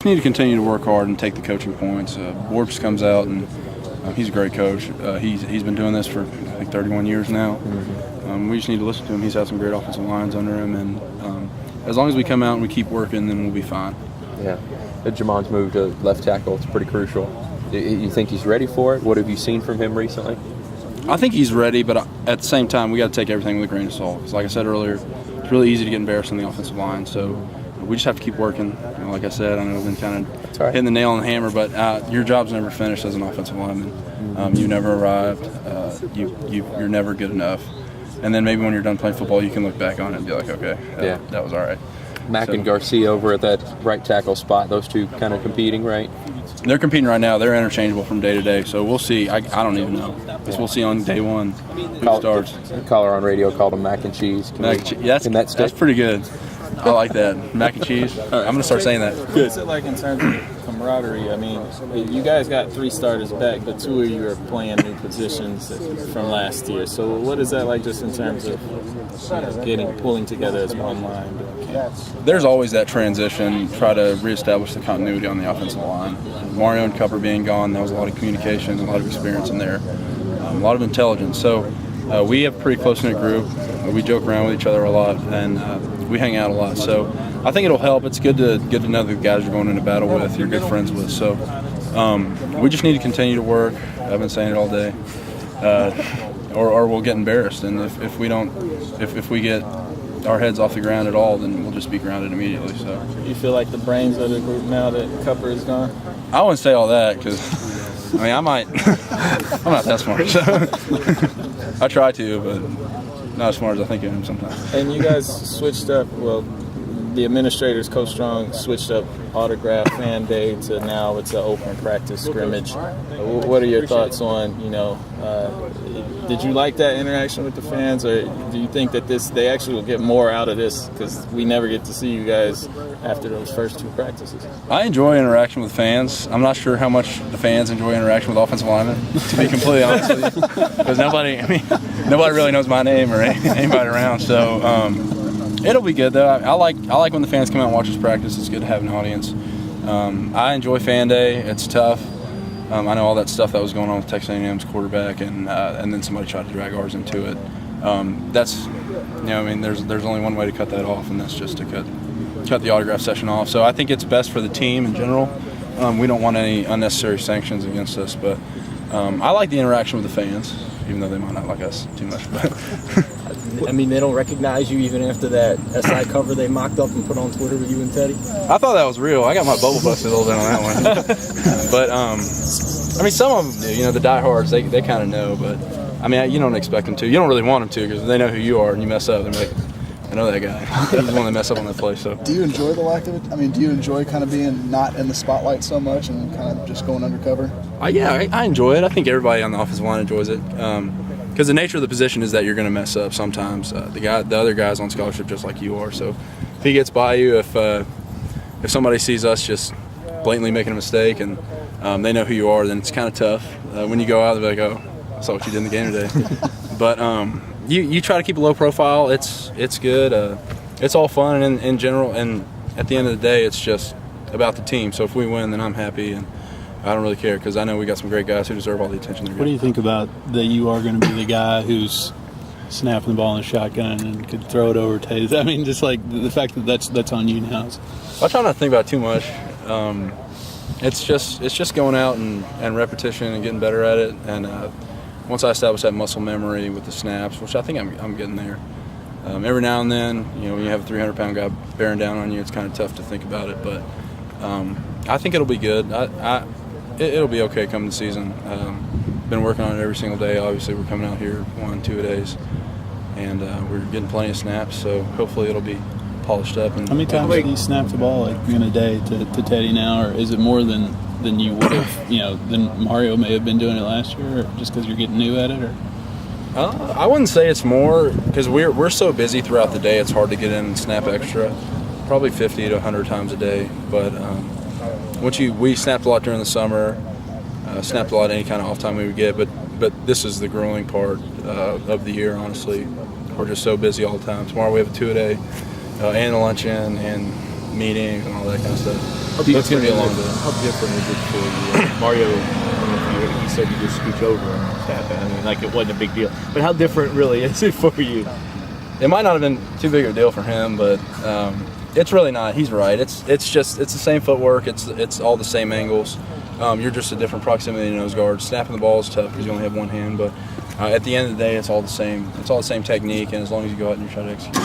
Need to continue to work hard and take the coaching points. Borps comes out and he's a great coach. He's been doing this for I think 31 years now. We just need to listen to him. He's had some great offensive lines under him, and as long as we come out and we keep working, then we'll be fine. Yeah, Jamon's move to left tackle, it's pretty crucial. You think he's ready for it? What have you seen from him recently? I think he's ready, but at the same time, we got to take everything with a grain of salt. Because like I said earlier, it's really easy to get embarrassed on the offensive line. So we just have to keep working. You know, like I said, I know I've been kind of hitting the nail on the hammer, but your job's never finished as an offensive lineman. You never arrived. You're never good enough. And then maybe when you're done playing football, you can look back on it and be like, okay, that was all right. Mack and Garcia over at that right tackle spot, those two kind of competing, right? They're competing right now. They're interchangeable from day to day, so we'll see. I don't even know. Guess we'll see on day one who starts. Caller on radio called them mac and cheese. That's pretty good. I like that. Mac and cheese. I'm going to start saying that. What's it like in terms of camaraderie? I mean, you guys got 3 starters back, but 2 of you are playing new positions from last year. So what is that like just in terms of pulling together as one line? There's always that transition, try to reestablish the continuity on the offensive line. Mario and Cupper being gone, there was a lot of communication, a lot of experience in there, a lot of intelligence. So we have a pretty close-knit group. We joke around with each other a lot, and we hang out a lot. So I think it'll help. It's good to know the guys you're going into battle with, you're good friends with. So we just need to continue to work. I've been saying it all day. Or we'll get embarrassed. And if we get our heads off the ground at all, then we'll just be grounded immediately. So you feel like the brains of the group now that Cupper is gone? I wouldn't say all that because, I might. I'm not that smart. So I try to, but not as smart as I think I am sometimes. And you guys switched up, the administrators, Coach Strong, switched up autograph fan day to now it's an open practice scrimmage. What are your thoughts on, did you like that interaction with the fans, or do you think that they actually will get more out of this because we never get to see you guys after those first 2 practices? I enjoy interaction with fans. I'm not sure how much the fans enjoy interaction with offensive linemen, to be completely honest with you, because nobody really knows my name or anybody around. So it'll be good though. I like when the fans come out and watch us practice. It's good to have an audience. I enjoy fan day. It's tough. I know all that stuff that was going on with Texas A&M's quarterback, and then somebody tried to drag ours into it. That's, there's only one way to cut that off, and that's just to cut the autograph session off. So I think it's best for the team in general. We don't want any unnecessary sanctions against us, but I like the interaction with the fans, even though they might not like us too much. But they don't recognize you even after that SI cover they mocked up and put on Twitter with you and Teddy? I thought that was real. I got my bubble busted a little bit on that one. But, some of them do. The diehards, they kind of know. But, you don't expect them to. You don't really want them to because they know who you are and you mess up. They're like, I know that guy. He's the one that messed up on that play. So. Do you enjoy the lack of it? Do you enjoy kind of being not in the spotlight so much and kind of just going undercover? Yeah, I enjoy it. I think everybody on the offensive line enjoys it. Because the nature of the position is that you're going to mess up sometimes. The other guy's on scholarship just like you are. So if he gets by you, if somebody sees us just blatantly making a mistake and they know who you are, then it's kind of tough. When you go out, they're like, "Oh, I saw what you did in the game today." But you try to keep a low profile. It's good. It's all fun in general. And at the end of the day, it's just about the team. So if we win, then I'm happy. And I don't really care because I know we got some great guys who deserve all the attention they're getting. What do you think about that you are going to be the guy who's snapping the ball in a shotgun and could throw it over Taze? Just like the fact that that's on you now. I try not to think about it too much. It's just going out and repetition and getting better at it. And once I establish that muscle memory with the snaps, which I think I'm getting there, every now and then, when you have a 300-pound guy bearing down on you, it's kind of tough to think about it. But I think it'll be good. It'll be okay come the season. Been working on it every single day. Obviously, we're coming out here 1-2 a days, and we're getting plenty of snaps. So hopefully, it'll be polished up. And how many times do you snap the ball in a day to Teddy now, or is it more than you would have? Than Mario may have been doing it last year, or just because you're getting new at it, or? I wouldn't say it's more because we're so busy throughout the day. It's hard to get in and snap extra. Probably 50 to 100 times a day, but. We snapped a lot during the summer, snapped a lot any kind of off time we would get, but this is the grueling part of the year, honestly. We're just so busy all the time. Tomorrow we have a 2-a-day and a luncheon, and meetings and all that kind of stuff. How So it's going to be a long different day. How different is it for you? Mario, I don't know if he said you just scooch over and tap it. I mean, like it wasn't a big deal. But how different really is it for you? It might not have been too big of a deal for him, but it's really not. He's right. It's the same footwork. It's all the same angles. You're just a different proximity to nose guard. Snapping the ball is tough because you only have one hand, but at the end of the day, it's all the same. It's all the same technique, and as long as you go out and you try to execute,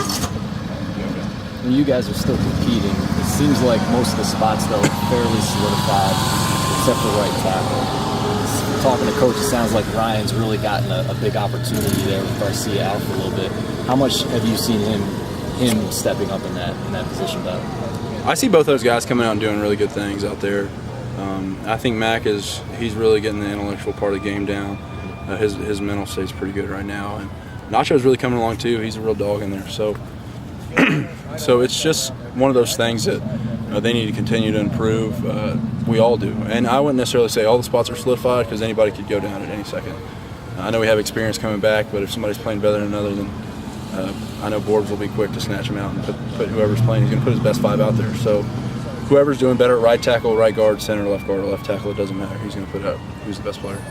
When you guys are still competing, it seems like most of the spots, though, are fairly solidified, except for right tackle. Talking to coach, it sounds like Ryan's really gotten a big opportunity there with Garcia out for a little bit. How much have you seen him stepping up in that position better? I see both those guys coming out and doing really good things out there. I think Mac he's really getting the intellectual part of the game down. His mental state's pretty good right now, and Nacho's really coming along too. He's a real dog in there. So it's just one of those things that they need to continue to improve. We all do, and I wouldn't necessarily say all the spots are solidified because anybody could go down at any second. I know we have experience coming back, but if somebody's playing better than another, then I know Borbs will be quick to snatch him out and put whoever's playing. He's going to put his best 5 out there. So whoever's doing better at right tackle, right guard, center, left guard, or left tackle, it doesn't matter. He's going to put out who's the best player.